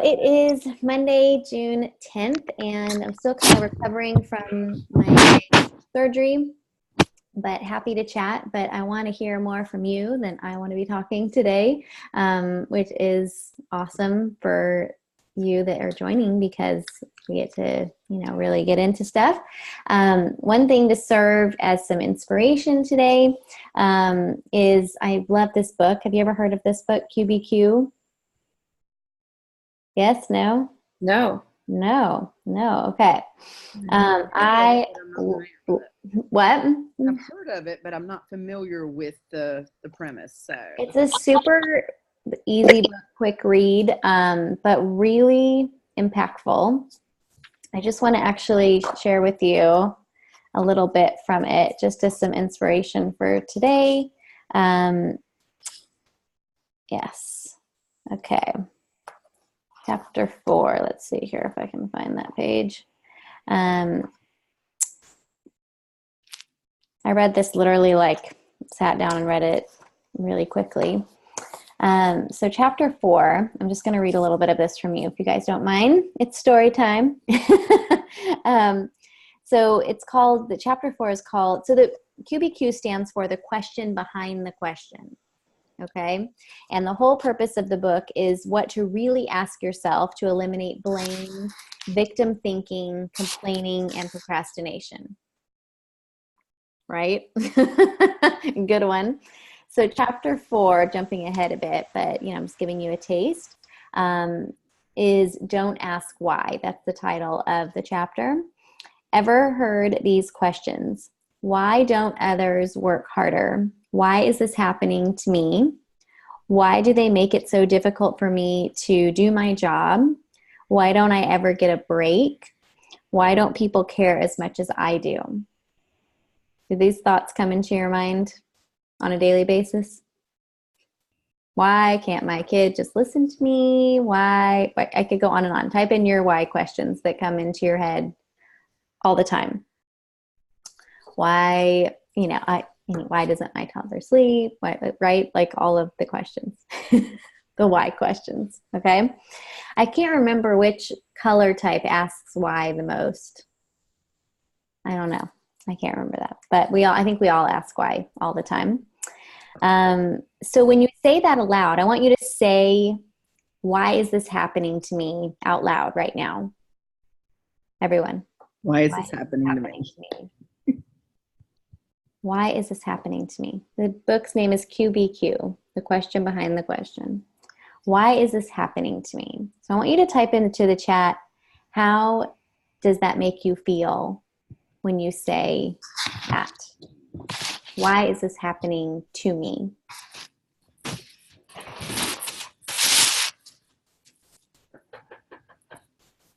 it is Monday, June 10th, and I'm still kind of recovering from my surgery, but happy to chat. But I want to hear more from you than I want to be talking today, which is awesome for you that are joining because we get to, really get into stuff. One thing to serve as some inspiration today is I love this book. Have you ever heard of this book, QBQ? Yes, no? No. No. Okay. I've I, what? heard of it, but I'm not familiar with the premise. So It's a super easy book, quick read, but really impactful. I just want to actually share with you a little bit from it, just as some inspiration for today. Yes. Okay. Chapter 4. Let's see here if I can find that page. I read this literally, sat down and read it really quickly. So chapter 4, I'm just going to read a little bit of this from you, if you guys don't mind. It's story time. So the chapter 4 is called, so the QBQ stands for the question behind the question. Okay. And the whole purpose of the book is what to really ask yourself to eliminate blame, victim thinking, complaining, and procrastination. Right? Good one. So chapter 4, jumping ahead a bit, but I'm just giving you a taste, is Don't Ask Why. That's the title of the chapter. Ever heard these questions? Why don't others work harder? Why is this happening to me? Why do they make it so difficult for me to do my job? Why don't I ever get a break? Why don't people care as much as I do? Do these thoughts come into your mind on a daily basis? Why can't my kid just listen to me? Why? I could go on and on. Type in your why questions that come into your head all the time. Why, why doesn't my toddler sleep? Why, right? Like all of the questions, the why questions. Okay. I can't remember which color type asks why the most. I don't know. I can't remember that, but I think we all ask why all the time. So when you say that aloud, I want you to say, why is this happening to me out loud right now? Everyone. Why is this happening to me? Why is this happening to me? The book's name is QBQ, the question behind the question. Why is this happening to me? So I want you to type into the chat, how does that make you feel when you say that? Why is this happening to me?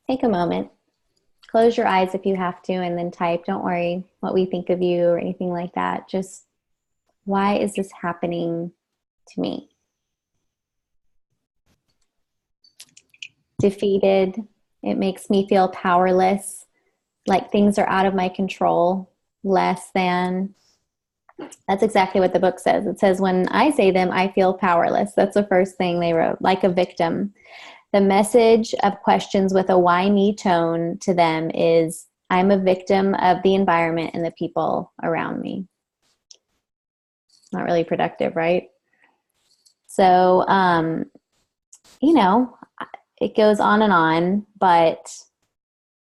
Take a moment. Close your eyes if you have to, and then type. Don't worry what we think of you or anything like that. Just, why is this happening to me? Defeated. It makes me feel powerless, like things are out of my control, less than. That's exactly what the book says. It says, when I say them, I feel powerless. That's the first thing they wrote, like a victim. The message of questions with a why me tone to them is, I'm a victim of the environment and the people around me. Not really productive, right? So, it goes on and on, but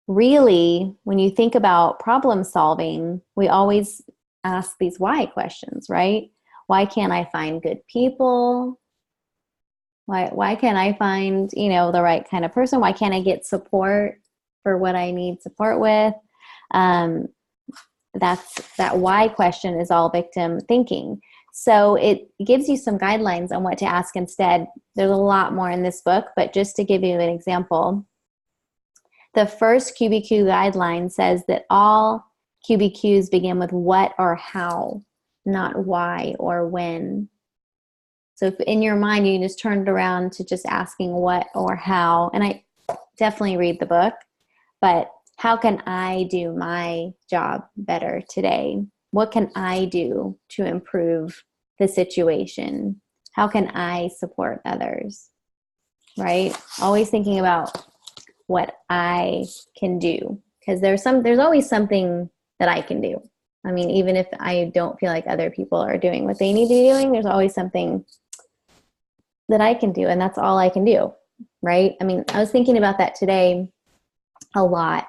really, when you think about problem solving, we always ask these why questions, right? Why can't I find good people? Why can't I find, the right kind of person? Why can't I get support for what I need support with? That why question is all victim thinking. So it gives you some guidelines on what to ask instead. There's a lot more in this book, but just to give you an example, the first QBQ guideline says that all QBQs begin with what or how, not why or when. So if in your mind you just turned around to just asking what or how, and I definitely read the book, but how can I do my job better today? What can I do to improve the situation? How can I support others? right? Always thinking about what I can do, because there's always something that I can do. I mean, even if I don't feel like other people are doing what they need to be doing, there's always something that I can do, and that's all I can do, right? I mean, I was thinking about that today a lot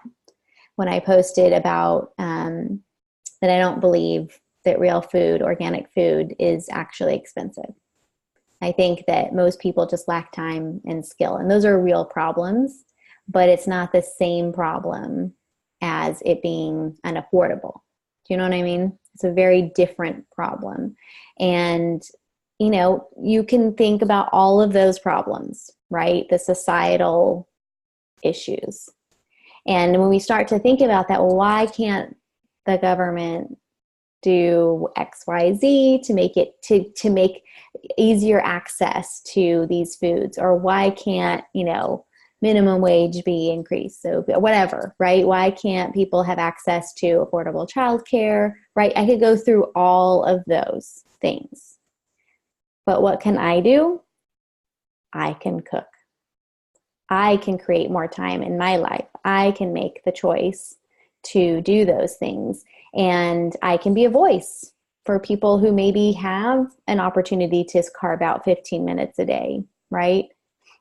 when I posted about that I don't believe that real food, organic food, is actually expensive. I think that most people just lack time and skill, and those are real problems, but it's not the same problem as it being unaffordable. Do you know what I mean? It's a very different problem. And, you know, you can think about all of those problems, right? The societal issues. And when we start to think about that, well, why can't the government do X, Y, Z to make it to make easier access to these foods? Or why can't, you know, minimum wage be increased? So whatever, right? Why can't people have access to affordable childcare, right? I could go through all of those things. But what can I do? I can cook. I can create more time in my life. I can make the choice to do those things. And I can be a voice for people who maybe have an opportunity to carve out 15 minutes a day, right?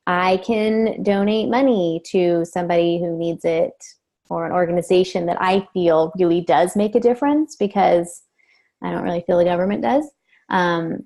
I can donate money to somebody who needs it, or an organization that I feel really does make a difference, because I don't really feel the government does.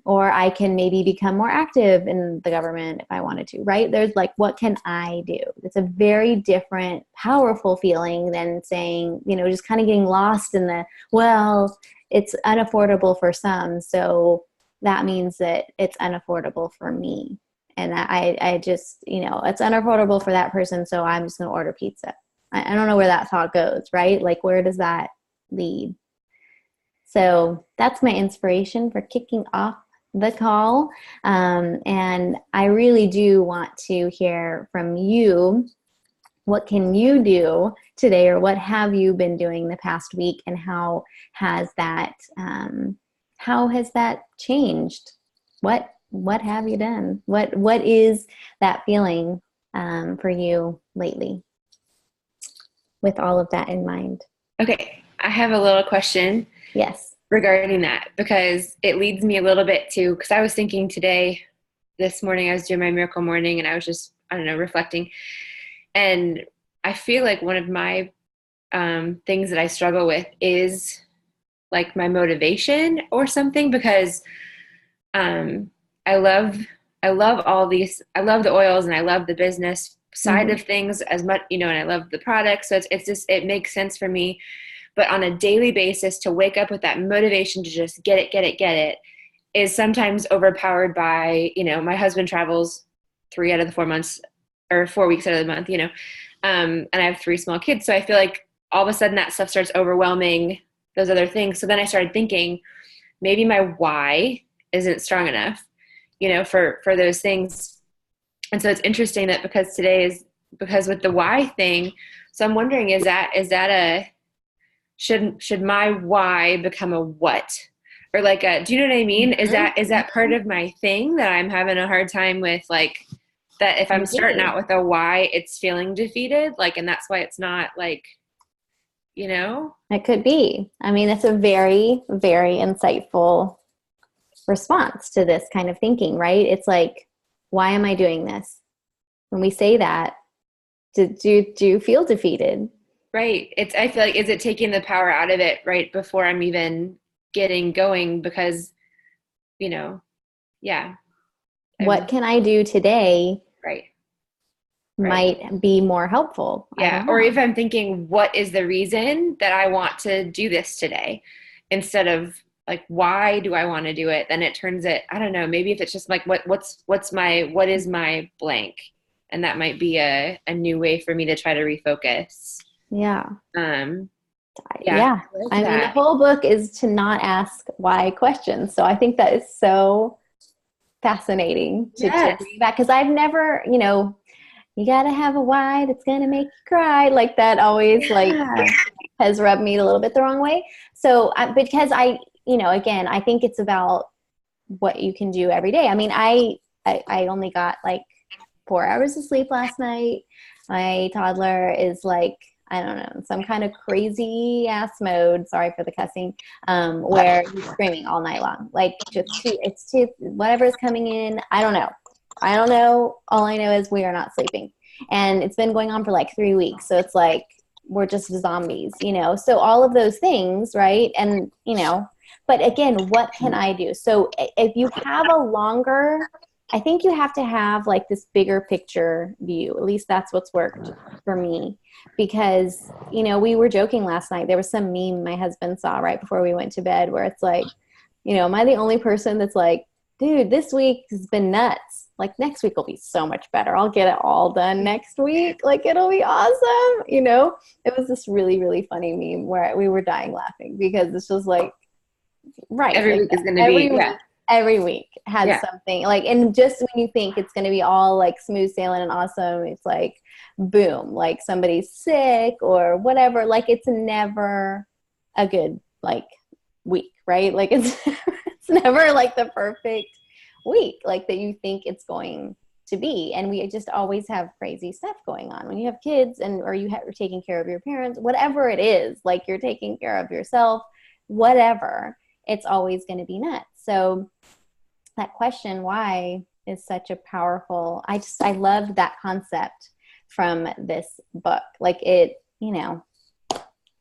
Or I can maybe become more active in the government if I wanted to, right? There's like, what can I do? It's a very different, powerful feeling than saying, you know, just kind of getting lost in the, well, it's unaffordable for some, so that means that it's unaffordable for me. And I just, you know, it's unaffordable for that person, so I'm just going to order pizza. I don't know where that thought goes, right? Like, where does that lead? So that's my inspiration for kicking off the call. And I really do want to hear from you. What can you do today, or what have you been doing the past week, and how has that changed? What have you done? What is that feeling for you lately, with all of that in mind? Okay, I have a little question. Yes. Regarding that, because it leads me a little bit to, because I was thinking today, this morning, I was doing my miracle morning, and I was just, I don't know, reflecting. And I feel like one of my things that I struggle with is like my motivation or something, because I love all these, I love the oils, and I love the business side of things as much, you know, and I love the products. So it's just, it makes sense for me. But on a daily basis, to wake up with that motivation to just get it is sometimes overpowered by, you know, my husband travels 3 out of the 4 months, or 4 weeks out of the month, you know, and I have 3 small kids. So I feel like all of a sudden that stuff starts overwhelming those other things. So then I started thinking, maybe my why isn't strong enough, you know, for those things. And so it's interesting that because with the why thing, so I'm wondering, is that a, should my why become a what, or like a, do you know what I mean? Is that part of my thing that I'm having a hard time with, like, that if I'm starting out with a why, it's feeling defeated, like, and that's why it's not, like, you know? It could be. I mean, it's a very, very insightful response to this kind of thinking, right? It's like, why am I doing this? When we say that, do you feel defeated? Right. I feel like, is it taking the power out of it right before I'm even getting going? Because, you know, yeah. What can I do today? Right. Might be more helpful. Yeah. Or if I'm thinking, what is the reason that I want to do this today, instead of like, why do I want to do it? Then it turns it, I don't know, maybe if it's just like, what is my blank? And that might be a new way for me to try to refocus. Yeah. Yeah. I mean, the whole book is to not ask why questions. So I think that is so fascinating to read that, because I've never, you know, you got to have a why that's going to make you cry. Like that always like has rubbed me a little bit the wrong way. So because you know, again, I think it's about what you can do every day. I mean, I only got like 4 hours of sleep last night. My toddler is like, I don't know, some kind of crazy ass mode. Sorry for the cussing. Where he's screaming all night long. Like it's too, whatever's coming in. I don't know. I don't know. All I know is we are not sleeping. And it's been going on for like 3 weeks. So it's like, we're just zombies, you know? So all of those things, right? And, you know, but again, what can I do? So if you have a longer, I think you have to have like this bigger picture view. At least that's what's worked for me. Because, you know, we were joking last night. There was some meme my husband saw right before we went to bed where it's like, you know, am I the only person that's like, dude, this week has been nuts. Like next week will be so much better. I'll get it all done next week. Like it'll be awesome. You know, it was this really, really funny meme where we were dying laughing because it's just like, right. Every like, week is going to be, every week has something like, and just when you think it's going to be all like smooth sailing and awesome, it's like, boom, like somebody's sick or whatever. Like it's never a good like week, right? Like it's never like the perfect week like that you think it's going to be. And we just always have crazy stuff going on when you have kids and or you're taking care of your parents, whatever it is, like you're taking care of yourself, whatever, it's always going to be nuts. So that question why is such a powerful, I loved that concept from this book. Like it, you know,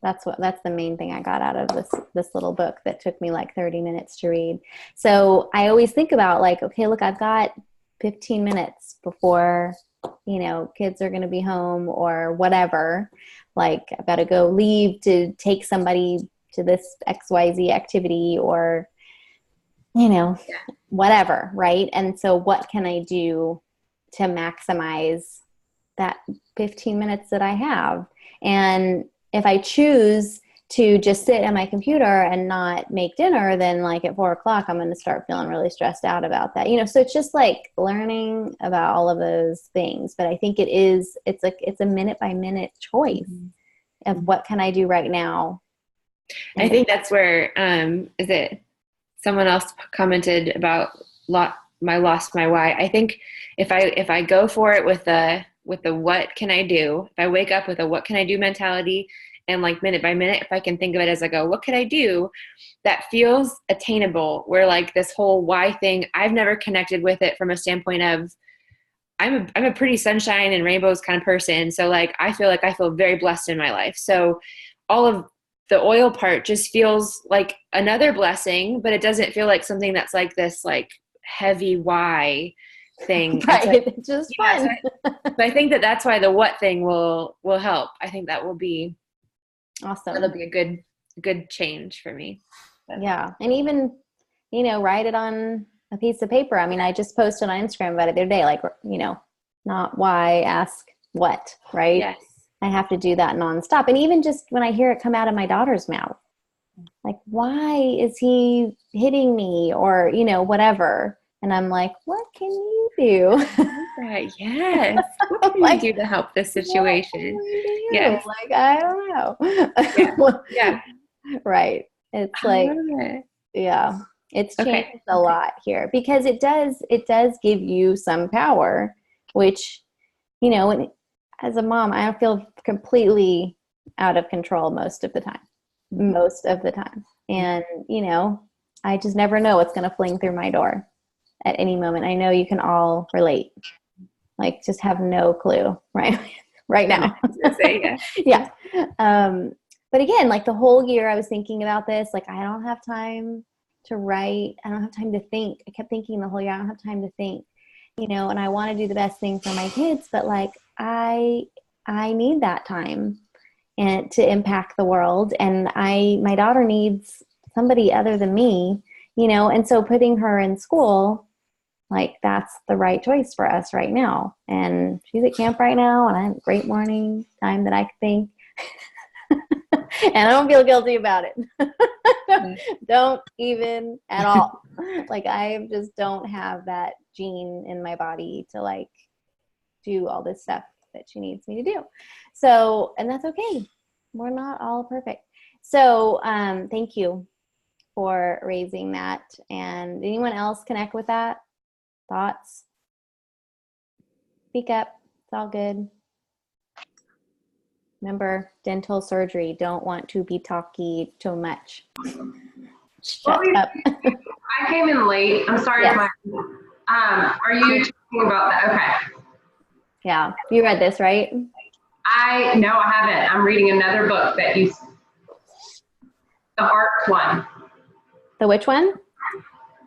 that's the main thing I got out of this little book that took me like 30 minutes to read. So I always think about like, okay, look, I've got 15 minutes before, you know, kids are going to be home or whatever. Like I've got to go leave to take somebody to this XYZ activity or, you know, whatever. Right. And so what can I do to maximize that 15 minutes that I have? And if I choose to just sit at my computer and not make dinner, then like at 4:00, I'm going to start feeling really stressed out about that. You know, so it's just like learning about all of those things. But I think it's a minute by minute choice of what can I do right now. I think that's where, is it someone else commented about lost my why. I think if I go for it with the what can I do, if I wake up with a what can I do mentality and like minute by minute, if I can think of it as I go, what could I do, that feels attainable, where like this whole why thing, I've never connected with it from a standpoint of I'm a pretty sunshine and rainbows kind of person. So like I feel very blessed in my life. So all of the oil part just feels like another blessing, but it doesn't feel like something that's like this like heavy why thing. Right. Like, It's just fun. So I think that's why the what thing will help. I think that will be awesome. That'll be a good change for me. But. Yeah. And even, you know, write it on a piece of paper. I mean, I just posted on Instagram about it the other day, like, you know, not why, ask what, right? Yes. I have to do that nonstop. And even just when I hear it come out of my daughter's mouth, like, why is he hitting me or, you know, whatever. And I'm like, what can you do? Yes. What can you do to help this situation? Yes. Like, I don't know. Yeah. Right. It's like, yeah, it's changed a lot here because it does give you some power, which, you know, as a mom, I feel completely out of control most of the time. And, you know, I just never know what's going to fling through my door at any moment. I know you can all relate, like just have no clue right now. Yeah. But again, like the whole year I was thinking about this, like I don't have time to write. I don't have time to think. I kept thinking the whole year, I don't have time to think, you know, and I want to do the best thing for my kids, but like I need that time and to impact the world. And my daughter needs somebody other than me, you know, and so putting her in school, like that's the right choice for us right now. And she's at camp right now and I have a great morning time that I can think. And I don't feel guilty about it. Don't even at all. Like I just don't have that gene in my body to like do all this stuff that she needs me to do. So, and that's okay. We're not all perfect. So thank you for raising that. And anyone else connect with that? Thoughts? Speak up. It's all good. Remember, dental surgery. Don't want to be talky too much. Shut up. I came in late. I'm sorry Yes. if are you talking about that? Okay. Yeah. You read this, right? No, I haven't. I'm reading another book that the art one. The which one?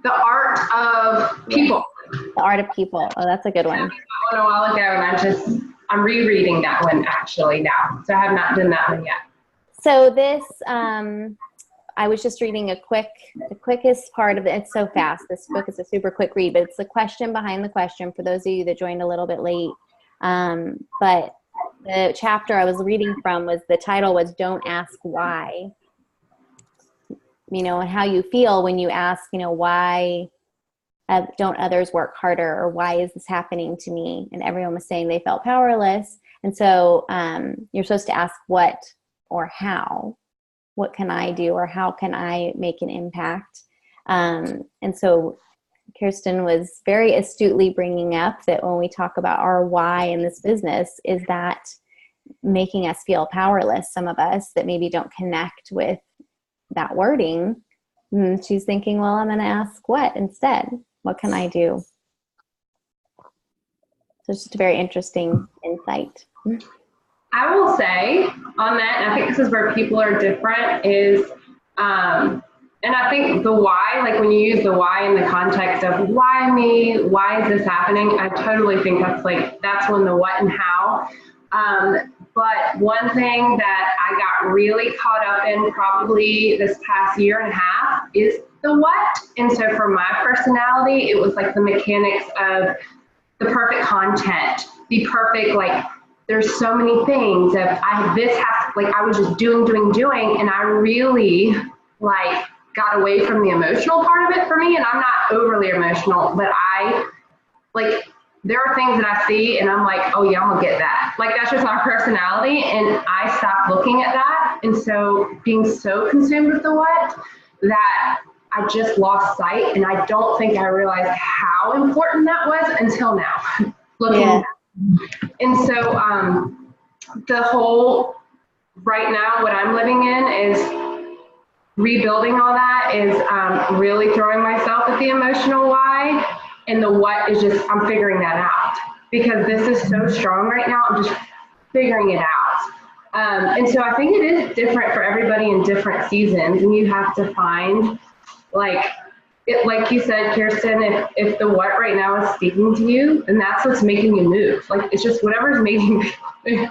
The Art of People. The Art of People. Oh, that's a good one. I read that one a while ago, and I'm rereading that one actually now. So I have not done that one yet. So this, I was just reading the quickest part of it. It's so fast. This book is a super quick read, but it's the question behind the question for those of you that joined a little bit late. But the chapter I was reading from the title was Don't Ask Why. You know, and how you feel when you ask, you know, why don't others work harder, or why is this happening to me? And everyone was saying they felt powerless. And so you're supposed to ask what or how. What can I do, or how can I make an impact? And so Kirsten was very astutely bringing up that when we talk about our why in this business, is that making us feel powerless, some of us that maybe don't connect with that wording. And she's thinking, well, I'm going to ask what instead? What can I do? So it's just a very interesting insight. I will say on that, and I think this is where people are different, is, and I think the why, like when you use the why in the context of why me, why is this happening? I totally think that's when the what and how. But one thing that I got really caught up in probably this past year and a half is the what. And so for my personality, it was like the mechanics of the perfect content, the perfect, like, there's so many things that I was just doing, and I really like got away from the emotional part of it for me. And I'm not overly emotional, but there are things that I see and I'm like, oh yeah, I'm gonna get that. Like, that's just my personality, and I stopped looking at that. And so being so consumed with the what that I just lost sight, and I don't think I realized how important that was until now. Looking Yeah. And so the whole, right now, what I'm living in is rebuilding all that, is really throwing myself at the emotional why, and the what is just, I'm figuring that out, because this is so strong right now. I'm just figuring it out. And so I think it is different for everybody in different seasons, and you have to find, like you said, Kirsten, if the what right now is speaking to you, then that's what's making you move. Like, it's just whatever's making you move.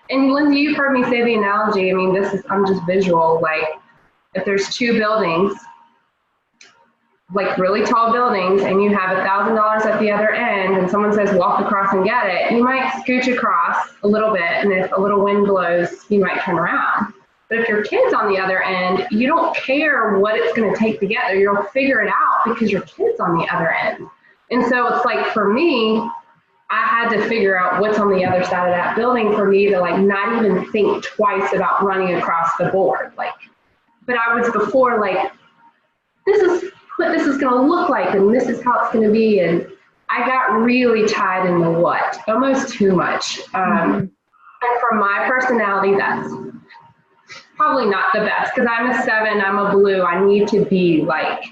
And Lindsay, you've heard me say the analogy. I mean, I'm just visual. Like, if there's two buildings, like really tall buildings, and you have $1,000 at the other end, and someone says, walk across and get it, you might scooch across a little bit, and if a little wind blows, you might turn around. But if your kid's on the other end, you don't care what it's going to take to get there. You'll figure it out because your kid's on the other end. And so it's like, for me, I had to figure out what's on the other side of that building for me to, like, not even think twice about running across the board. Like, but I was before, like, this is what this is going to look like, and this is how it's going to be. And I got really tied in the what, almost too much. And for my personality, that's probably not the best, because I'm a 7, I'm a blue. I need to be like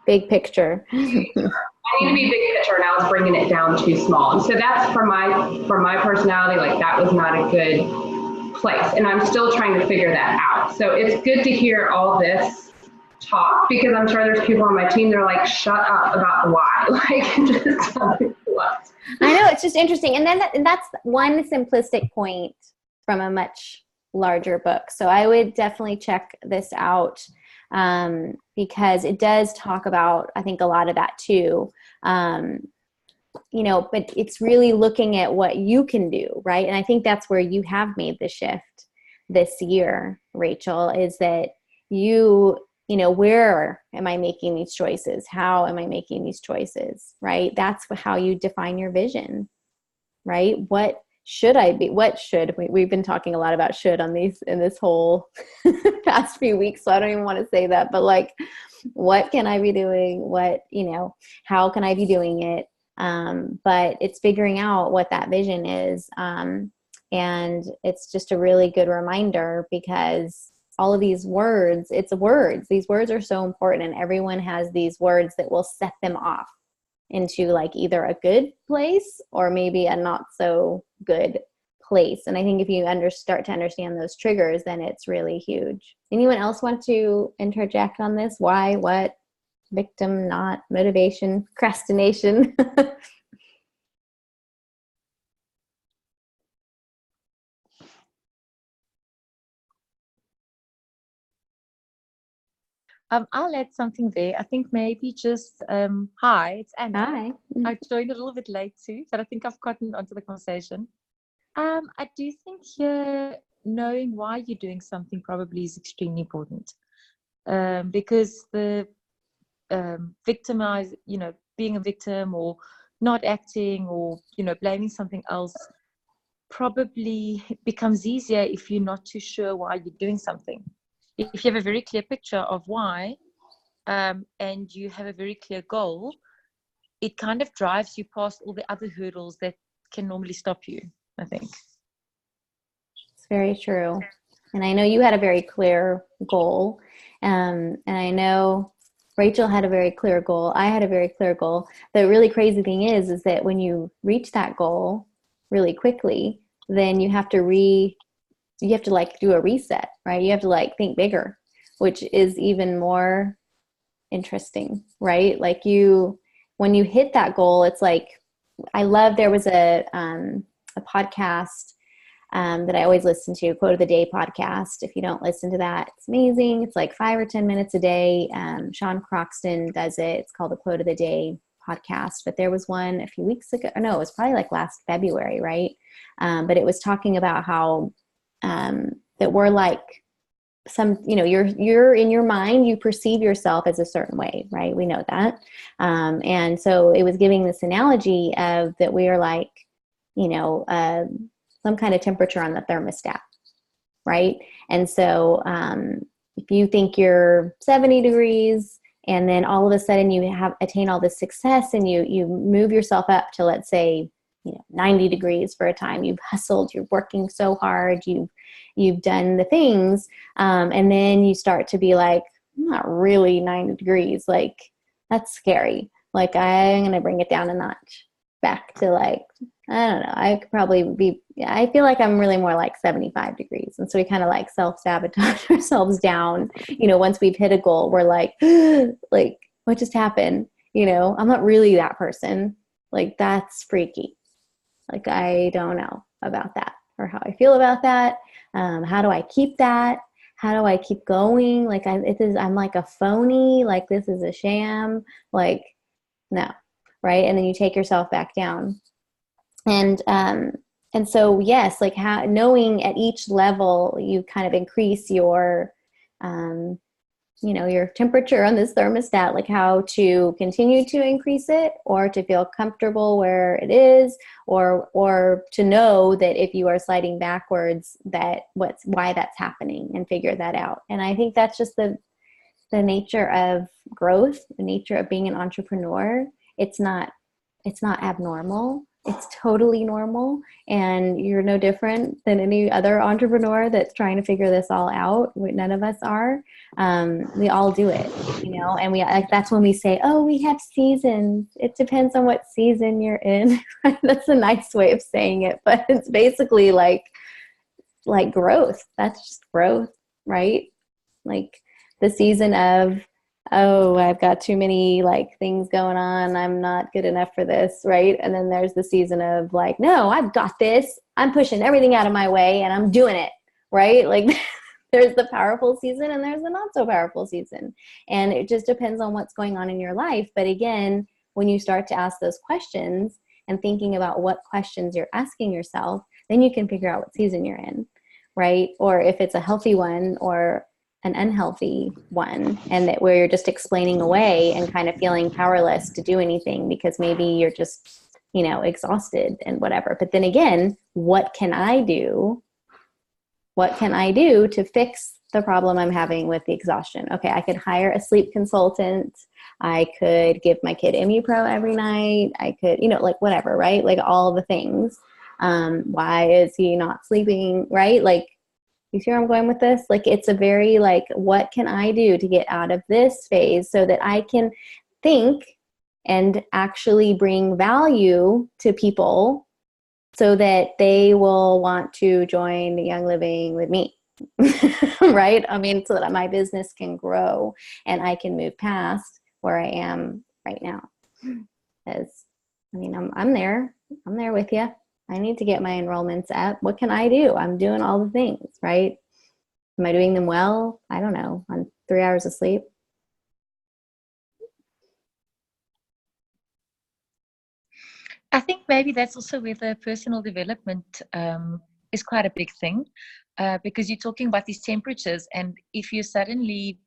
Big picture. I need to be big picture, and I was bringing it down too small. And so that's for my personality, like, that was not a good place, and I'm still trying to figure that out. So it's good to hear all this talk, because I'm sure there's people on my team that are like, shut up about the why. Like, just tell me what. I know, it's just interesting. And then that's one simplistic point from a much larger book. So I would definitely check this out, because it does talk about, I think, a lot of that too. You know, but it's really looking at what you can do, right? And I think that's where you have made the shift this year, Rachel, is that you know, where am I making these choices? How am I making these choices, right? That's how you define your vision, right? What should I be? We've been talking a lot about should on in this whole past few weeks, so I don't even want to say that, but like, what can I be doing? What, you know, how can I be doing it? But it's figuring out what that vision is. And it's just a really good reminder, because all of these words, it's words. These words are so important, and everyone has these words that will set them off into like either a good place or maybe a not so good place. And I think if you start to understand those triggers, then it's really huge. Anyone else want to interject on this? Why, what, victim, not, motivation, procrastination? I'll add something there. I think maybe just, hi, it's Anna. Hi. I joined a little bit late too, but I think I've gotten onto the conversation. I do think here, knowing why you're doing something probably is extremely important, because the victimize, being a victim or not acting or, blaming something else probably becomes easier if you're not too sure why you're doing something. If you have a very clear picture of why, and you have a very clear goal, it kind of drives you past all the other hurdles that can normally stop you, I think. It's very true. And I know you had a very clear goal. And I know Rachel had a very clear goal. I had a very clear goal. The really crazy thing is that when you reach that goal really quickly, then you have to like do a reset, right? You have to like think bigger, which is even more interesting, right? Like when you hit that goal, it's like, there was a podcast that I always listen to, Quote of the Day podcast. If you don't listen to that, it's amazing. It's like 5 or 10 minutes a day. Sean Croxton does it. It's called the Quote of the Day podcast. But there was one a few weeks ago. No, it was probably like last February, right? But it was talking about how that we're like you're in your mind, you perceive yourself as a certain way, right? We know that. And so it was giving this analogy of that we are like, some kind of temperature on the thermostat, right? And so if you think you're 70 degrees and then all of a sudden you attain all this success and you move yourself up to, let's say, 90 degrees for a time, you've hustled, you're working so hard, you've done the things, and then you start to be like, I'm not really 90 degrees, like that's scary, like I'm gonna bring it down a notch back to like, I don't know, I could probably I feel like I'm really more like 75 degrees. And so we kind of like self-sabotage ourselves down, once we've hit a goal, we're like like what just happened, I'm not really that person, like that's freaky. Like, I don't know about that or how I feel about that. How do I keep that? How do I keep going? Like, I'm like a phony, like this is a sham, like, no, right? And then you take yourself back down. And so, yes, like knowing at each level, you kind of increase your, your temperature on this thermostat, like how to continue to increase it or to feel comfortable where it is, or to know that if you are sliding backwards, why that's happening and figure that out. And I think that's just the nature of growth, the nature of being an entrepreneur. It's not abnormal. It's totally normal, and you're no different than any other entrepreneur that's trying to figure this all out. None of us are. We all do it, and that's when we say, oh, we have seasons. It depends on what season you're in. That's a nice way of saying it, but it's basically like growth. That's just growth, right? Like the season of, oh, I've got too many like things going on, I'm not good enough for this, right? And then there's the season of like, no, I've got this, I'm pushing everything out of my way and I'm doing it, right? Like there's the powerful season and there's the not so powerful season. And it just depends on what's going on in your life. But again, when you start to ask those questions and thinking about what questions you're asking yourself, then you can figure out what season you're in, right? Or if it's a healthy one or an unhealthy one, and that where you're just explaining away and kind of feeling powerless to do anything because maybe you're just, exhausted and whatever. But then again, what can I do? What can I do to fix the problem I'm having with the exhaustion. Okay, I could hire a sleep consultant. I could give my kid ImmuPro every night. I could, like whatever, right? Like all the things. Why is he not sleeping, right? Like, you see where I'm going with this? Like, it's a very like, what can I do to get out of this phase so that I can think and actually bring value to people so that they will want to join Young Living with me. Right? I mean, so that my business can grow and I can move past where I am right now. Because, I mean, I'm there with you. I need to get my enrollments up. What can I do? I'm doing all the things, right? Am I doing them well? I don't know. On 3 hours of sleep. I think maybe that's also where the personal development is quite a big thing, because you're talking about these temperatures, and if you're suddenly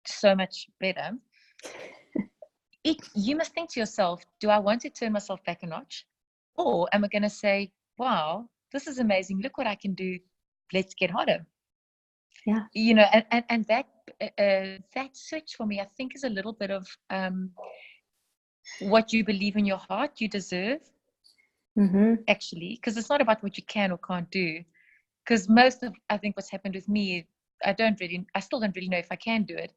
so much better, you must think to yourself, do I want to turn myself back a notch? Or am I going to say, wow, this is amazing. Look what I can do. Let's get hotter. Yeah. And that switch for me, I think, is a little bit of what you believe in your heart you deserve, actually, because it's not about what you can or can't do. Because I think what's happened with me, I still don't really know if I can do it,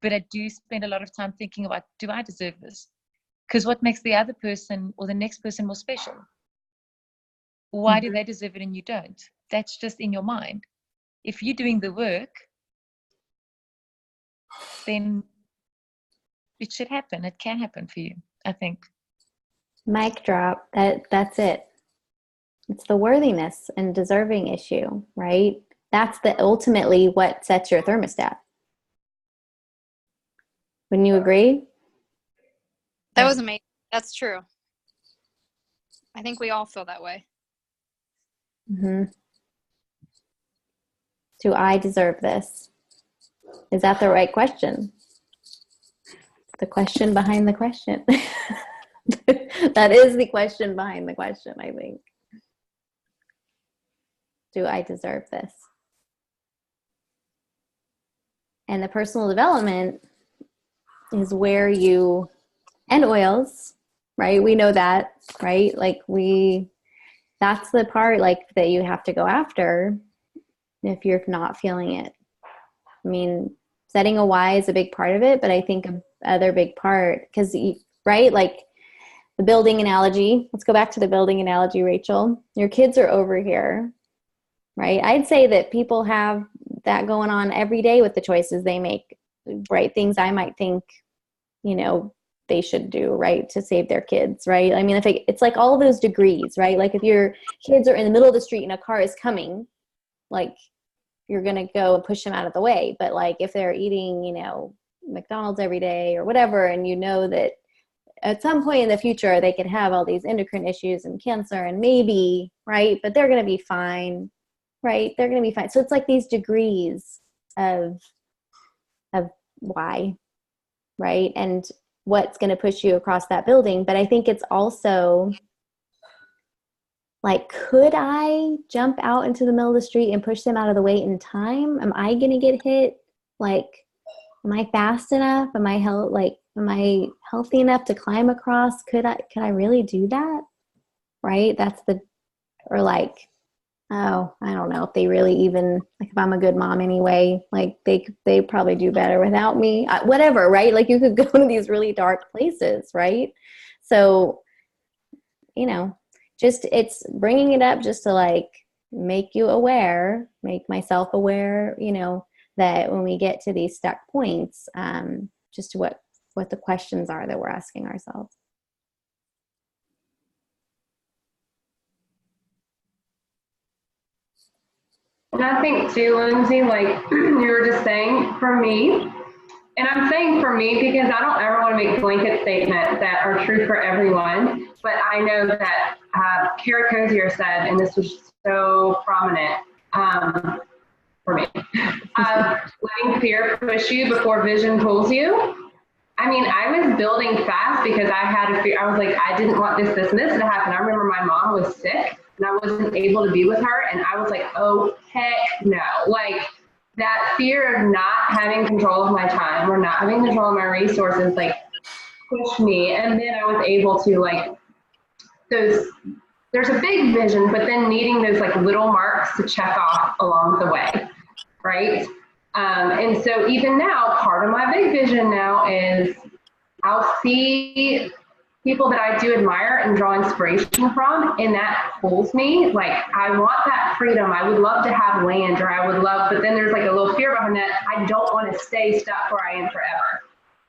but I do spend a lot of time thinking about, do I deserve this? Because what makes the other person or the next person more special? Why do they deserve it and you don't? That's just in your mind. If you're doing the work, then it should happen. It can happen for you, I think. Mic drop. That's it. It's the worthiness and deserving issue, right? That's ultimately what sets your thermostat. Wouldn't you agree? That was amazing. That's true. I think we all feel that way. Do I deserve this? Is that the right question? The question behind the question. That is the question behind the question, I think. Do I deserve this? And the personal development is where and oils, right? We know that, right? Like that's the part like that you have to go after if you're not feeling it. I mean, setting a why is a big part of it, but I think another big part, because, right, like the building analogy, let's go back to the building analogy, Rachel. Your kids are over here, right? I'd say that people have that going on every day with the choices they make, right? Things I might think, they should do, right, to save their kids, right? I mean, it's like all those degrees, right? Like if your kids are in the middle of the street and a car is coming, like you're going to go and push them out of the way. But like if they're eating, McDonald's every day or whatever, and that at some point in the future they could have all these endocrine issues and cancer and maybe, right, but they're going to be fine, right? They're going to be fine. So it's like these degrees of why, right? And what's going to push you across that building. But I think it's also like, could I jump out into the middle of the street and push them out of the way in time? Am I going to get hit? Like, am I fast enough? Am I healthy enough to climb across? Could I really do that? Right? Or like, oh, I don't know if they really even, like if I'm a good mom anyway, like they probably do better without me, whatever, right? Like you could go to these really dark places, right? So, just it's bringing it up just to like make you aware, make myself aware, that when we get to these stuck points, just what the questions are that we're asking ourselves. And I think too, Lindsay, like you were just saying, for me, and I'm saying for me because I don't ever want to make blanket statements that are true for everyone, but I know that Kara Cozier said, and this was so prominent for me, letting fear push you before vision pulls you. I mean, I was building fast because I had a fear. I was like, I didn't want this and this to happen. I remember my mom was sick and I wasn't able to be with her. And I was like, oh, heck no. Like, that fear of not having control of my time or not having control of my resources, like, pushed me. And then I was able to, like, there's a big vision, but then needing those, like, little marks to check off along the way, right? And so even now, part of my big vision now is I'll see people that I do admire and draw inspiration from, and that pulls me. Like, I want that freedom. I would love to have land, or I would love, but then there's like a little fear behind that. I don't want to stay stuck where I am forever.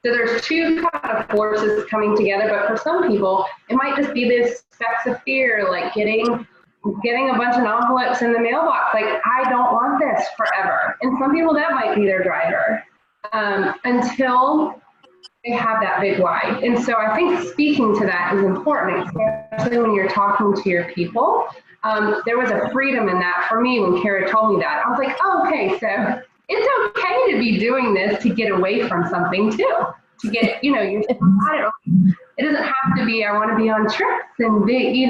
So there's two kind of forces coming together, but for some people, it might just be this specks of fear, like getting a bunch of envelopes in the mailbox. Like, I don't want this forever. And some people, that might be their driver, until they have that big why. And so I think speaking to that is important, especially when you're talking to your people. There was a freedom in that for me when Kara told me that. I was like, oh, okay, so it's okay to be doing this to get away from something too. To get, I don't know, it doesn't have to be, I want to be on trips and be,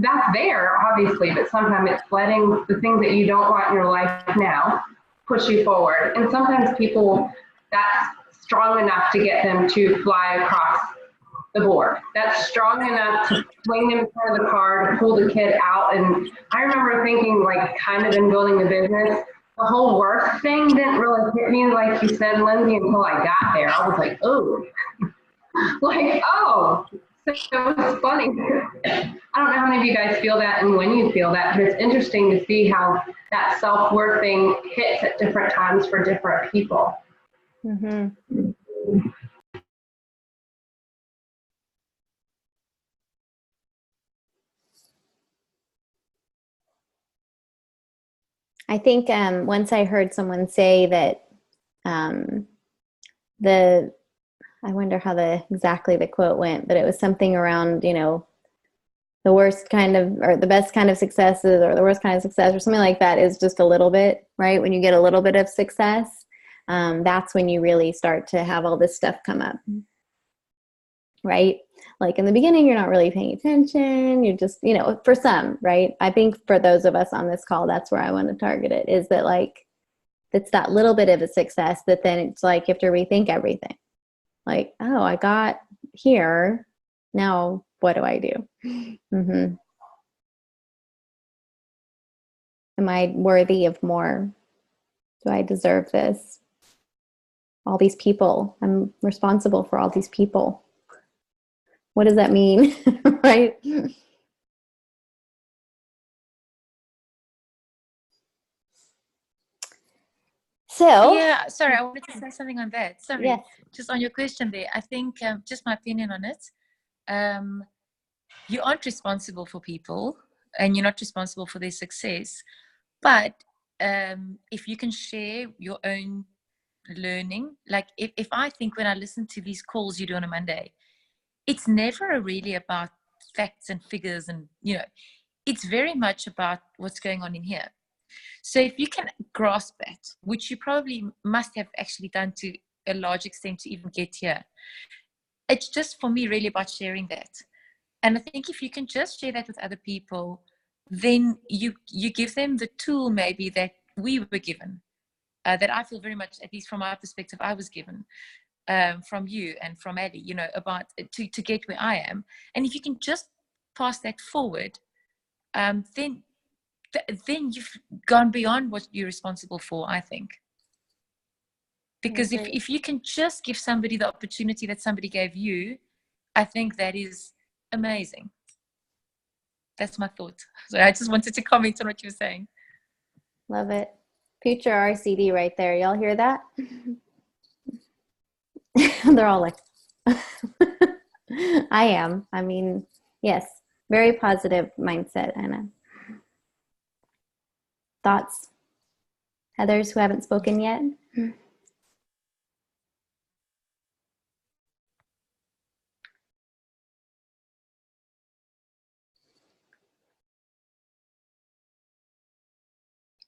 that's there, obviously, but sometimes it's letting the things that you don't want in your life now push you forward. And sometimes people, that's strong enough to get them to fly across the board. That's strong enough to swing them in front of the car, to pull the kid out. And I remember thinking, like, kind of in building the business, the whole work thing didn't really hit me, like you said, Lindsay, until I got there. I was like, oh, like, oh. So it was funny. I don't know how many of you guys feel that and when you feel that, but it's interesting to see how that self-worth thing hits at different times for different people. Mm-hmm. I think once I heard someone say that I wonder how exactly the quote went, but it was something around, the worst kind of, or the best kind of successes, or the worst kind of success, or something like that is just a little bit, right? When you get a little bit of success, that's when you really start to have all this stuff come up, right? Like in the beginning, you're not really paying attention. You're just, for some, right? I think for those of us on this call, that's where I want to target it, is that, like, it's that little bit of a success that then it's like you have to rethink everything. Like, oh, I got here. Now what do I do? Mm-hmm. Am I worthy of more? Do I deserve this? All these people. I'm responsible for all these people. What does that mean? Right? So yeah, sorry, I wanted to say something on that. Sorry, yes. Just on your question there. I think just my opinion on it. You aren't responsible for people, and you're not responsible for their success. But if you can share your own learning, like if I think when I listen to these calls you do on a Monday, it's never really about facts and figures, and it's very much about what's going on in here. So if you can grasp that, which you probably must have actually done to a large extent to even get here, it's just, for me, really about sharing that. And I think if you can just share that with other people, then you give them the tool maybe that we were given, that I feel very much, at least from my perspective, I was given from you and from Eddie, about to get where I am. And if you can just pass that forward, then you've gone beyond what you're responsible for, I think. Because if you can just give somebody the opportunity that somebody gave you, I think that is amazing. That's my thought. So I just wanted to comment on what you were saying. Love it. Future RCD right there. Y'all hear that? They're all like, I am. I mean, yes, very positive mindset, Anna. Thoughts? Others who haven't spoken yet?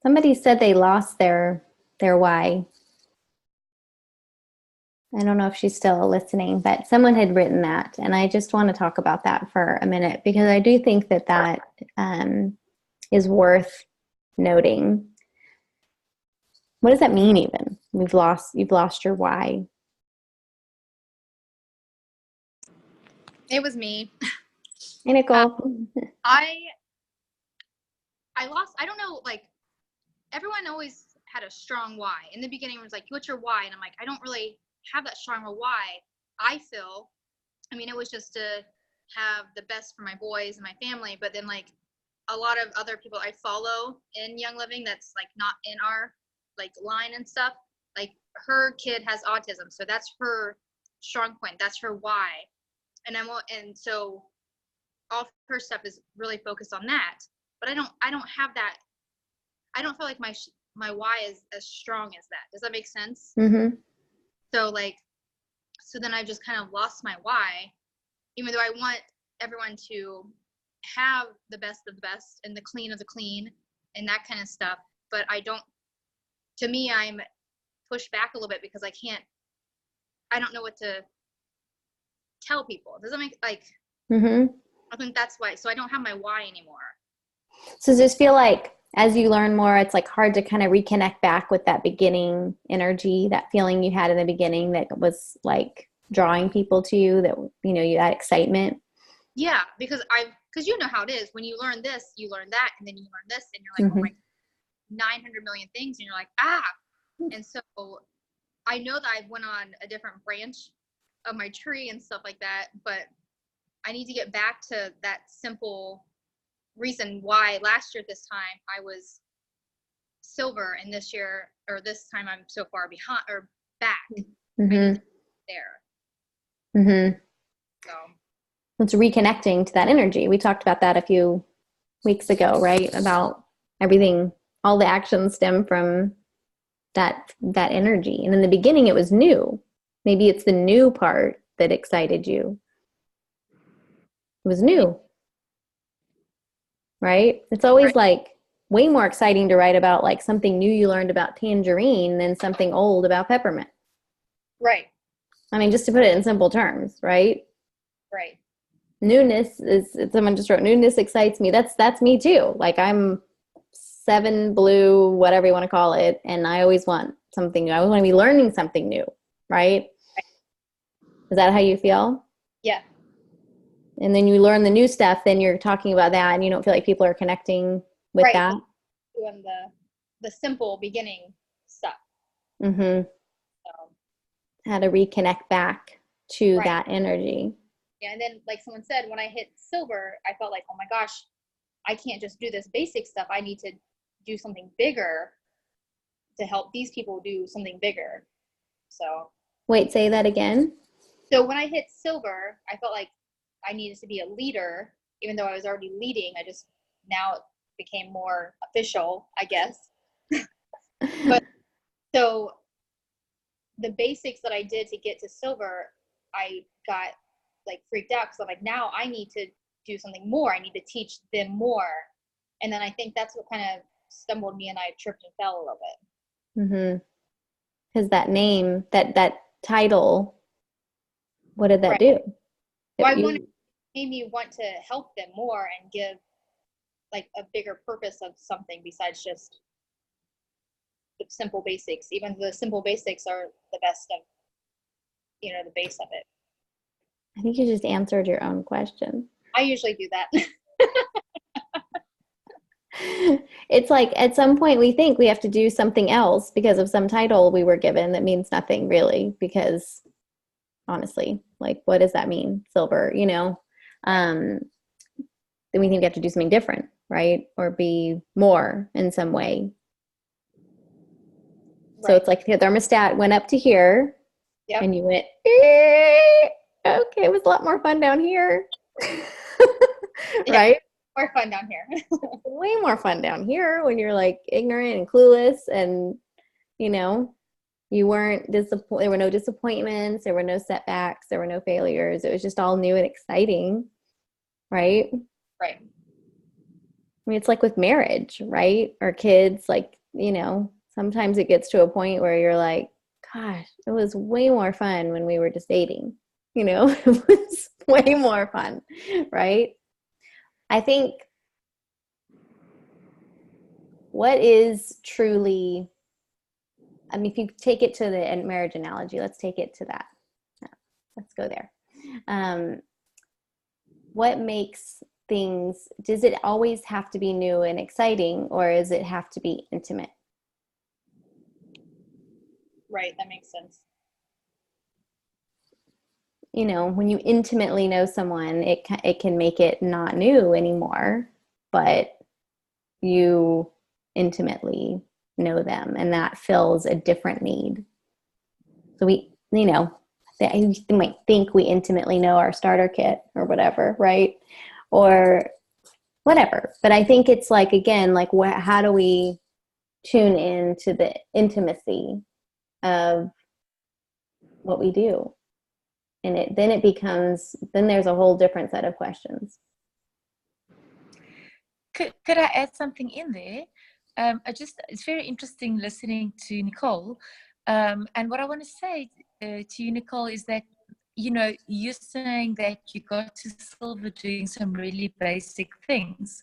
Somebody said they lost their why. I don't know if she's still listening, but someone had written that, and I just want to talk about that for a minute, because I do think that is worth noting. What does that mean even? You've lost your why. It was me. Hey, Nicole. I lost, I don't know, like, everyone always had a strong why. In the beginning, it was like, what's your why? And I'm like, I don't really have that strong of a why. I feel, I mean, it was just to have the best for my boys and my family. But then, like, a lot of other people I follow in Young Living that's, like, not in our, like, line and stuff, like, her kid has autism. So that's her strong point. That's her why. And so all her stuff is really focused on that. But I don't have that. I don't feel like my why is as strong as that. Does that make sense? Mm-hmm. So then I just kind of lost my why, even though I want everyone to have the best of the best and the clean of the clean and that kind of stuff. But to me, I'm pushed back a little bit because I don't know what to tell people. Does that make, like, Mm-hmm. I think that's why. So I don't have my why anymore. So does this feel like as you learn more, it's like hard to kind of reconnect back with that beginning energy, that feeling you had in the beginning that was like drawing people to you, that, you know, that excitement? Yeah, because you know how it is. When you learn this, you learn that, and then you learn this, and you're like, oh my, 900 million things, and you're like, ah. And so I know that I went on a different branch of my tree and stuff like that, but I need to get back to that simple reason why last year at this time I was silver, and this year or this time I'm so far behind or back. I need to be there. Mm-hmm. So It's reconnecting to that energy. We talked about that a few weeks ago, right? About everything, all the actions stem from that energy. And in the beginning it was new. Maybe it's the new part that excited you. It was new. Right? It's always like way more exciting to write about like something new you learned about tangerine than something old about peppermint. right. I mean, just to put it in simple terms, right? Right. Newness is, someone just wrote, newness excites me. That's me too. Like I'm 7 blue, whatever you want to call it. And I always want something new. I always want to be learning something new, right? Is that how you feel? Yeah. And then you learn the new stuff, then you're talking about that and you don't feel like people are connecting with Right. that. Doing the simple beginning stuff. Mm-hmm. So, How to reconnect back to Right. that energy. yeah, and then like someone said, when I hit silver, I felt like, oh my gosh, I can't just do this basic stuff. I need to do something bigger to help these people do something bigger. So Wait, say that again. So when I hit silver, I felt like I needed to be a leader, even though I was already leading. Now it became more official, I guess. But so the basics that I did to get to silver, I got like freaked out because I'm like, now I need to do something more. I need to teach them more. And then I think that's what kind of stumbled me, and I tripped and fell a little bit. Mm-hmm. Because that name, that title, what did that Right. do? Well, it made me want to help them more and give like a bigger purpose of something besides just the simple basics. Even the simple basics are the best of, the base of it. I think you just answered your own question. I usually do that. It's like at some point we think we have to do something else because of some title we were given that means nothing really, because honestly, like what does that mean? Silver, then we think we have to do something different, right? Or be more in some way. Right. So it's like the thermostat went up to here. Yep. And you went, okay, it was a lot more fun down here. Right? More fun down here. Way more fun down here when you're like ignorant and clueless, and you weren't disappointed. There were no disappointments, there were no setbacks, there were no failures. It was just all new and exciting, right? Right. I mean, it's like with marriage, right? Or kids, like, sometimes it gets to a point where you're like, gosh, it was way more fun when we were just dating. It was way more fun, right? I think what is truly I mean, if you take it to the marriage analogy, let's take it to that. No, let's go there. What makes things, does it always have to be new and exciting, or does it have to be intimate? Right, that makes sense. You know, when you intimately know someone, it can make it not new anymore, but you intimately know them, and that fills a different need. So we, you know, you might think we intimately know our starter kit or whatever, right? Or whatever. But I think it's like, again, like how do we tune into the intimacy of what we do? And then there's a whole different set of questions. Could I add something in there? It's very interesting listening to Nicole. And what I want to say to you, Nicole, is that, you know, you're saying that you got to silver doing some really basic things.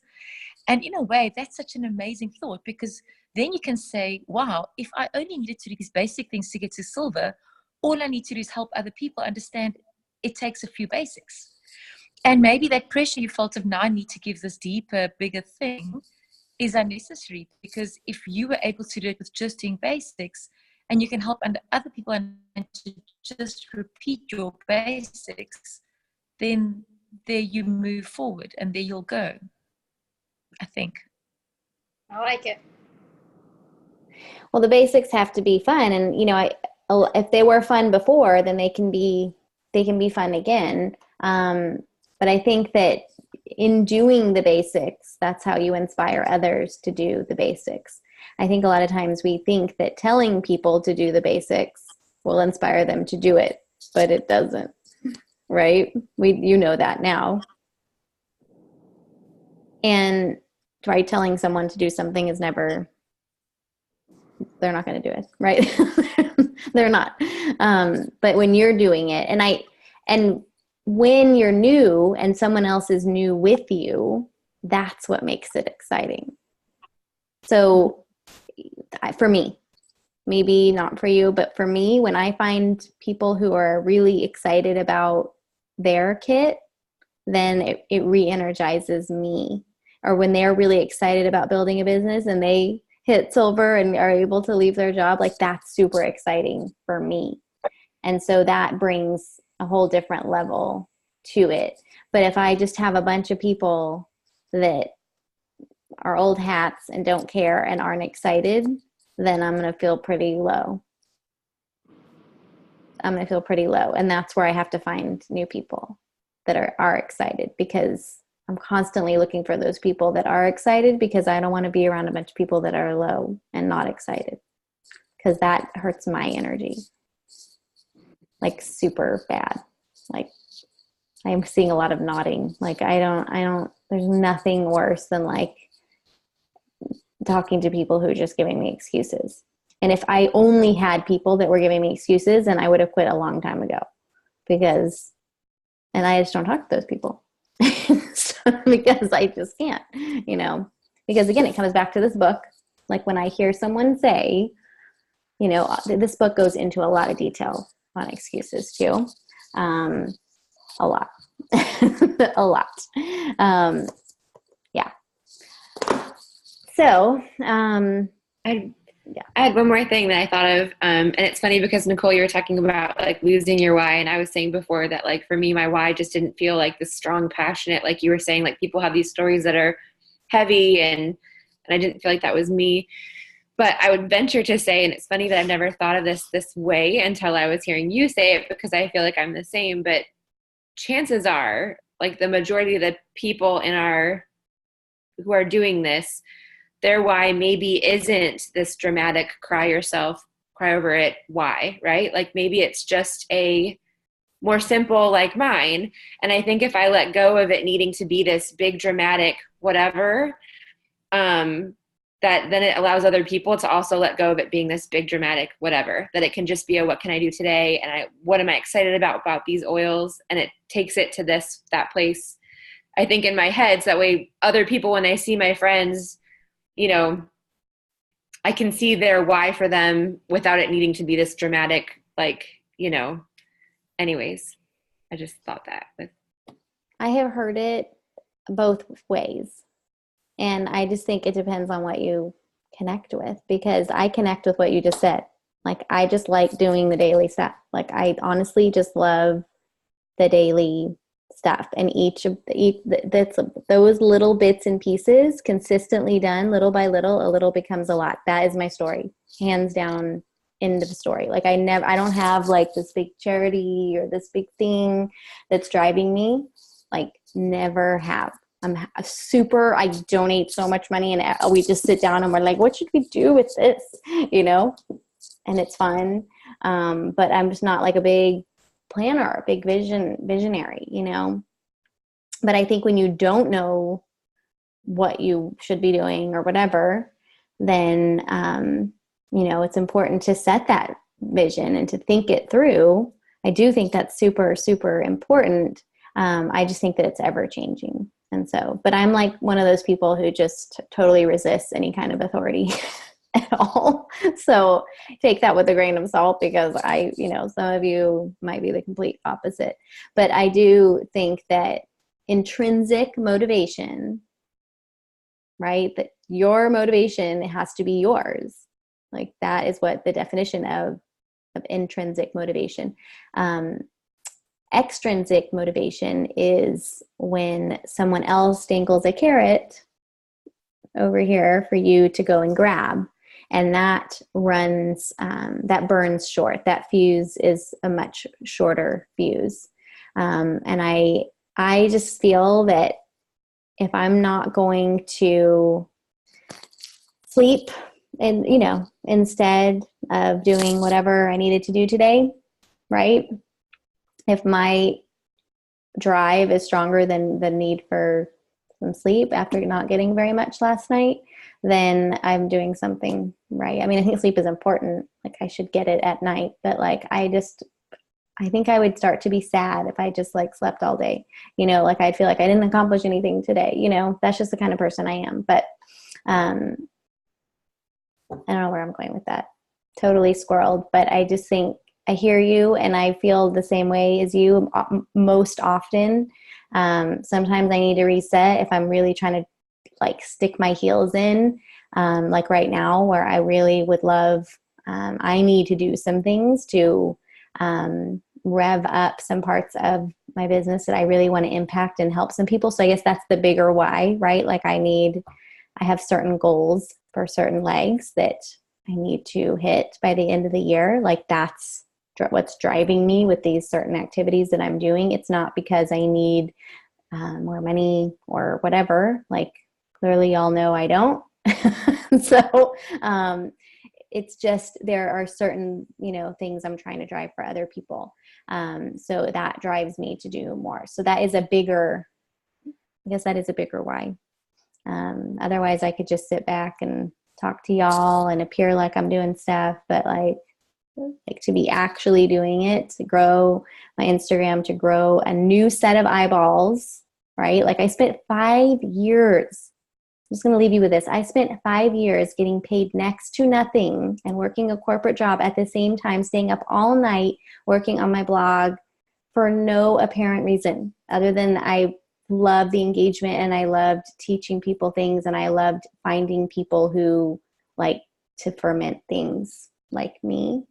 And in a way, that's such an amazing thought, because then you can say, wow, if I only needed to do these basic things to get to silver, all I need to do is help other people understand it takes a few basics. And maybe that pressure you felt of, now I need to give this deeper, bigger thing is unnecessary, because if you were able to do it with just doing basics, and you can help other people and to just repeat your basics, then there you move forward and there you'll go, I think. I like it. Well, the basics have to be fun, and you know, if they were fun before, then they can be fun again. But I think that in doing the basics, that's how you inspire others to do the basics. I think a lot of times we think that telling people to do the basics will inspire them to do it, but it doesn't, right? You know that now. And right, telling someone to do something is never, they're not going to do it, right? They're not. But when you're doing it, and when you're new and someone else is new with you, that's what makes it exciting. So for me, maybe not for you, but for me, when I find people who are really excited about their kit, then it re-energizes me. Or when they're really excited about building a business and they hit silver and are able to leave their job, like that's super exciting for me. And so that brings a whole different level to it. But if I just have a bunch of people that are old hats and don't care and aren't excited, then I'm going to feel pretty low. And that's where I have to find new people that are excited, because I'm constantly looking for those people that are excited, because I don't want to be around a bunch of people that are low and not excited, because that hurts my energy like super bad. Like I'm seeing a lot of nodding. Like I don't, there's nothing worse than like talking to people who are just giving me excuses. And if I only had people that were giving me excuses, then I would have quit a long time ago, and I just don't talk to those people because I just can't, you know, because again, it comes back to this book. Like when I hear someone say, you know, this book goes into a lot of detail on excuses too. A lot, a lot. Yeah. So, I had one more thing that I thought of, and it's funny because Nicole, you were talking about like losing your why, and I was saying before that like for me, my why just didn't feel like this strong, passionate. Like you were saying, like people have these stories that are heavy, and I didn't feel like that was me. But I would venture to say, and it's funny that I've never thought of this way until I was hearing you say it, because I feel like I'm the same. But chances are, like the majority of the people who are doing this, their why maybe isn't this dramatic cry over it why, right? Like maybe it's just a more simple like mine. And I think if I let go of it needing to be this big dramatic whatever, that then it allows other people to also let go of it being this big dramatic whatever, that it can just be a what can I do today, and what am I excited about these oils, and it takes it to that place, I think, in my head, so that way other people, when they see my friends, you know, I can see their why for them without it needing to be this dramatic, like, you know, anyways, I just thought that with. I have heard it both ways. And I just think it depends on what you connect with, because I connect with what you just said. Like, I just like doing the daily stuff. Like, I honestly just love the daily stuff, and each that's those little bits and pieces consistently done little by little, a little becomes a lot. That is my story, hands down. End of the story. Like, I don't have like this big charity or this big thing that's driving me. Like, never have. I'm I donate so much money, and we just sit down and we're like, what should we do with this? You know, and it's fun. But I'm just not like a big planner, a big visionary, you know. But I think when you don't know what you should be doing or whatever, then, you know, it's important to set that vision and to think it through. I do think that's super, super important. I just think that it's ever changing. And so, but I'm like one of those people who just totally resists any kind of authority at all. So take that with a grain of salt, because you know, some of you might be the complete opposite. But I do think that intrinsic motivation, right? That your motivation has to be yours. Like, that is what the definition of intrinsic motivation. Extrinsic motivation is when someone else dangles a carrot over here for you to go and grab, and that runs, that burns short. That fuse is a much shorter fuse. And I just feel that if I'm not going to sleep, and, you know, instead of doing whatever I needed to do today, right? If my drive is stronger than the need for some sleep after not getting very much last night, then I'm doing something right. I mean, I think sleep is important. Like, I should get it at night, but like, I think I would start to be sad if I just like slept all day, you know, like I'd feel like I didn't accomplish anything today, you know. That's just the kind of person I am. But I don't know where I'm going with that. Totally squirreled, but I just think I hear you, and I feel the same way as you most often. Sometimes I need to reset if I'm really trying to like stick my heels in, like right now, where I really would love, I need to do some things to rev up some parts of my business that I really want to impact and help some people. So I guess that's the bigger why, right? Like, I have certain goals for certain legs that I need to hit by the end of the year. Like, that's what's driving me with these certain activities that I'm doing. It's not because I need more money or whatever. Like, clearly y'all know I don't. So it's just, there are certain, you know, things I'm trying to drive for other people. So that drives me to do more. So that is I guess that is a bigger why. Otherwise I could just sit back and talk to y'all and appear like I'm doing stuff, but like to be actually doing it, to grow my Instagram, to grow a new set of eyeballs, right? Like, I spent 5 years, I'm just going to leave you with this. I spent 5 years getting paid next to nothing and working a corporate job at the same time, staying up all night working on my blog for no apparent reason other than I loved the engagement, and I loved teaching people things, and I loved finding people who like to ferment things like me.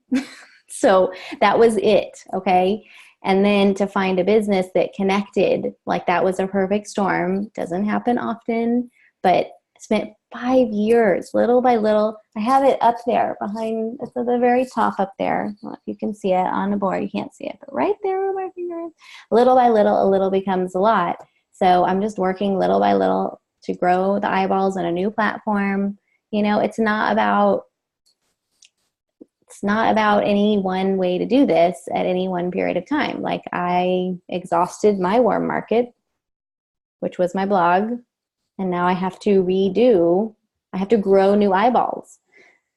So that was it. Okay. And then to find a business that connected, like, that was a perfect storm. Doesn't happen often, but I spent 5 years, little by little. I have it up there behind, it's at the very top up there. Well, if you can see it on the board, you can't see it, but right there where my finger is. Little by little, a little becomes a lot. So I'm just working little by little to grow the eyeballs on a new platform. You know, it's not about any one way to do this at any one period of time. Like, I exhausted my warm market, which was my blog, and now I have to grow new eyeballs.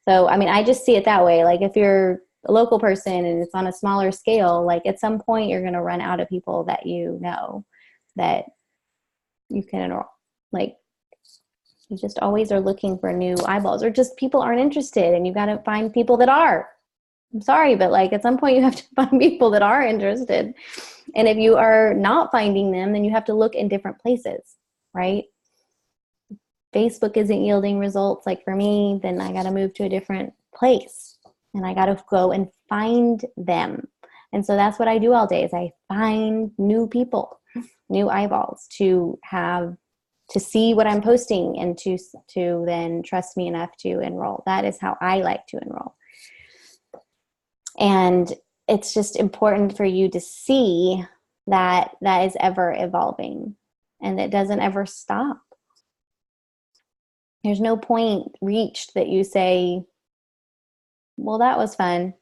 So, I mean, I just see it that way. Like, if you're a local person and it's on a smaller scale, like, at some point you're going to run out of people that you know that you can enroll. Like, You just always are looking for new eyeballs, or just people aren't interested, and you got to find people that are. I'm sorry, but like at some point you have to find people that are interested. And if you are not finding them, then you have to look in different places, right? Facebook isn't yielding results like for me, then I got to move to a different place and I got to go and find them. And so that's what I do all day is I find new people, new eyeballs to see what I'm posting and to then trust me enough to enroll. That is how I like to enroll. And it's just important for you to see that is ever evolving and that doesn't ever stop. There's no point reached that you say, well, that was fun.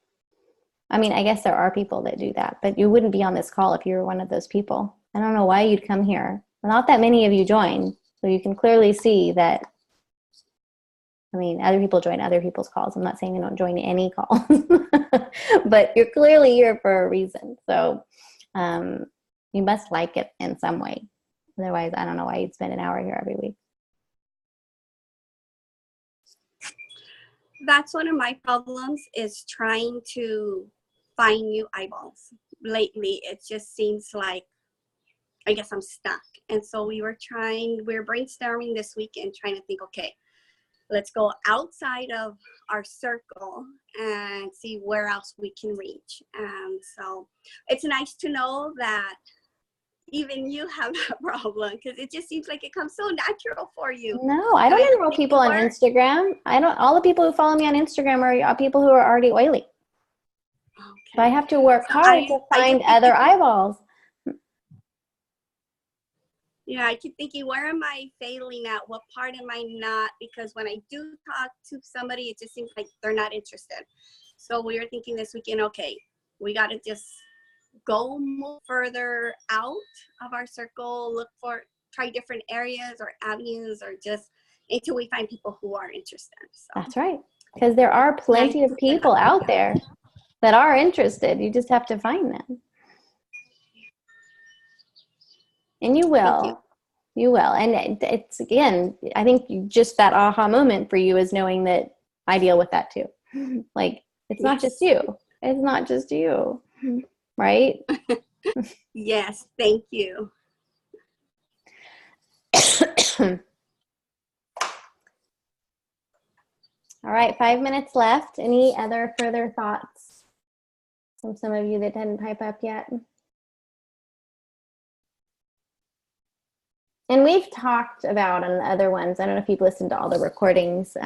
I mean, I guess there are people that do that, but you wouldn't be on this call if you were one of those people. I don't know why you'd come here. Not that many of you join, so you can clearly see that, I mean, other people join other people's calls. I'm not saying you don't join any calls, but you're clearly here for a reason. So you must like it in some way. Otherwise, I don't know why you'd spend an hour here every week. That's one of my problems is trying to find new eyeballs. Lately, it just seems like, I guess I'm stuck. And so we're brainstorming this weekend, trying to think, okay, let's go outside of our circle and see where else we can reach. And so it's nice to know that even you have that problem because it just seems like it comes so natural for you. No, I don't enroll people on Instagram. All the people who follow me on Instagram are people who are already oily. Okay. So I have to work hard to find other eyeballs. Yeah, I keep thinking, where am I failing at? What part am I not? Because when I do talk to somebody, it just seems like they're not interested. So we were thinking this weekend, okay, we got to just go move further out of our circle, try different areas or avenues or just until we find people who are interested. So. That's right. Because there are plenty of people out there that are interested. You just have to find them. And you will. You will. And it's, again, I think just that aha moment for you is knowing that I deal with that too. Like, it's not just you. It's not just you. Right? Yes. Thank you. All right. 5 minutes left. Any other further thoughts from some of you that didn't pipe up yet? And we've talked about on the other ones, I don't know if you've listened to all the recordings,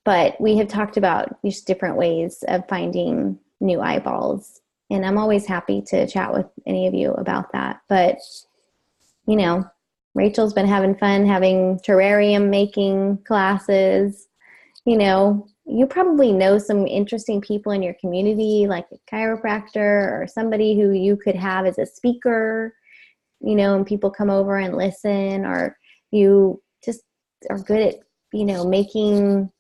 but we have talked about just different ways of finding new eyeballs. And I'm always happy to chat with any of you about that. But, you know, Rachel's been having fun having terrarium making classes. You know, you probably know some interesting people in your community, like a chiropractor or somebody who you could have as a speaker. You know, and people come over and listen, or you just are good at, you know, making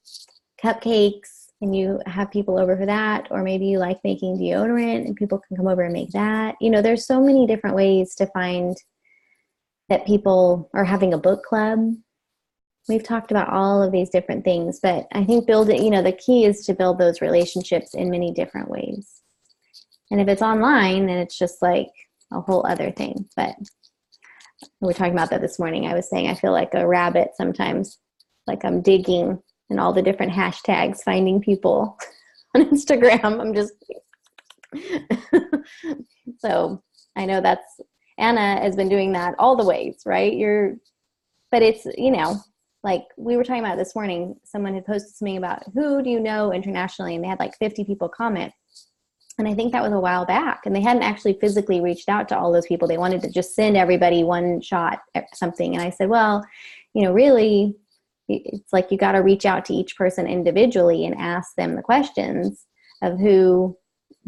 cupcakes and you have people over for that, or maybe you like making deodorant and people can come over and make that. You know, there's so many different ways to find that people are having a book club. We've talked about all of these different things, but I think building, you know, the key is to build those relationships in many different ways. And if it's online, then it's just like a whole other thing. But we were talking about that this morning. I was saying I feel like a rabbit sometimes, like I'm digging in all the different hashtags, finding people on Instagram. I'm just so I know that's Anna has been doing that all the ways, right? But it's, you know, like we were talking about this morning, someone had posted something about who do you know internationally, and they had like 50 people comment. And I think that was a while back, and they hadn't actually physically reached out to all those people. They wanted to just send everybody one shot at something. And I said, well, you know, really, it's like you got to reach out to each person individually and ask them the questions of who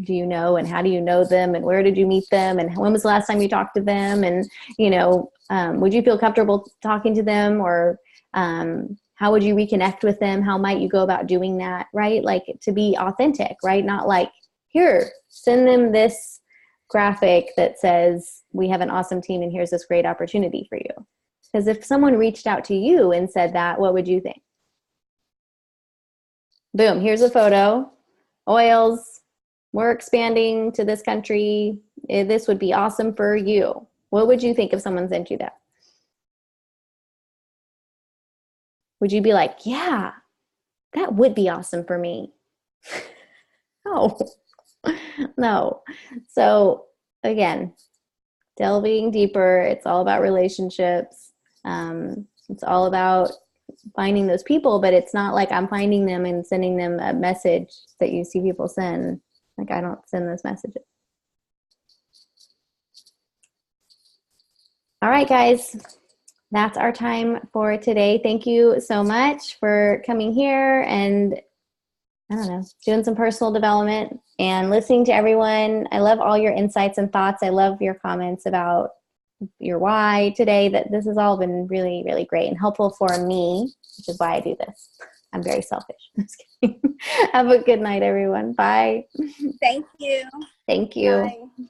do you know and how do you know them and where did you meet them and when was the last time you talked to them, and, you know, would you feel comfortable talking to them, or how would you reconnect with them? How might you go about doing that, right? Like to be authentic, right? Not like, here, send them this graphic that says we have an awesome team and here's this great opportunity for you. Because if someone reached out to you and said that, what would you think? Boom, here's a photo. Oils, we're expanding to this country. This would be awesome for you. What would you think if someone sent you that? Would you be like, yeah, that would be awesome for me? No. No. So again, delving deeper, it's all about relationships. It's all about finding those people, but it's not like I'm finding them and sending them a message that you see people send. Like, I don't send those messages. All right, guys, that's our time for today. Thank you so much for coming here and, I don't know, doing some personal development and listening to everyone. I love all your insights and thoughts. I love your comments about your why today. That this has all been really, really great and helpful for me, which is why I do this. I'm very selfish. Just kidding. Have a good night, everyone. Bye. Thank you. Thank you. Bye.